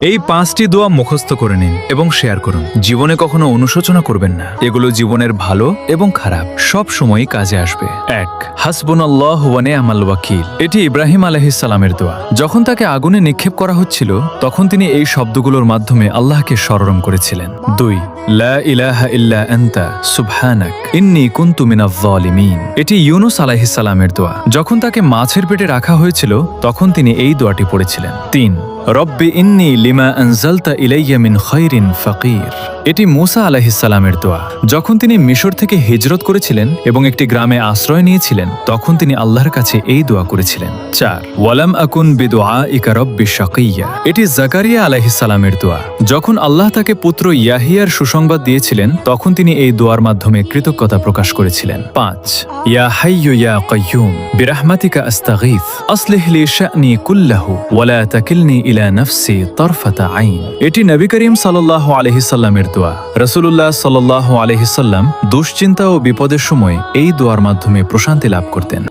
এই 5টি দোয়া মুখস্থ করে নিন এবং শেয়ার করুন। জীবনে কখনো অনুশোচনা করবেন না, এগুলো জীবনের ভালো এবং খারাপ সব সময়ই কাজে আসবে। 1 হাসবুনাল্লাহু ওয়া নি'মাল ওয়াকিল। এটি ইব্রাহিম আলাইহিস সালামের দোয়া। যখন তাকে আগুনে নিক্ষেপ করা হচ্ছিল তখন তিনি এই শব্দগুলোর মাধ্যমে আল্লাহকে স্মরণ করেছিলেন। 2 লা ইলাহা ইল্লা আনতা সুবহানাক ইন্নী কুনতু মিনাজ জালিমিন। এটি ইউনুস আলাইহিস সালামের দোয়া। যখন তাকে মাছের পেটে রাখা হয়েছিল তখন তিনি এই দোয়াটি পড়েছিলেন। 3 রব্বি ইন্নী লিমা আনজালতা ইলাইয়া মিন খায়রিন ফাকির। এটি মূসা আলাইহিস সালামের দোয়া। যখন তিনি মিশর থেকে হিজরত করেছিলেন এবং একটি গ্রামে আশ্রয় নিয়েছিলেন তখন তিনি আল্লাহর কাছে এই দোয়া করেছিলেন। 4 ওয়ালাম আকুন বিদুআইকা রব্বি শাকিয়্যা। এটি জাকারিয়া আলাইহিস সালামের দোয়া। যখন আল্লাহ তাকে পুত্র ইয়াহিয়ার সুসংবাদ দিয়েছিলেন তখন তিনি এই দোয়ার মাধ্যমে কৃতজ্ঞতা প্রকাশ করেছিলেন। 5 ইয়া হাইয়্যু ইয়া কাইয়্যুম বিরহমাতিকা আস্তাগীথ আসলিহ লি শা'নি কুল্লাহু ওয়া লা তাকিলনি ইলা নাফসি তারফাতা আইন। এটি নবী করিম সাল্লাল্লাহু আলাইহি সাল্লামের দোয়া। রাসূলুল্লাহ সাল্লাল্লাহু আলাইহি সাল্লাম দুশ্চিন্তা ও বিপদের সময় এই দোয়ার মাধ্যমে প্রশান্তি লাভ করতেন।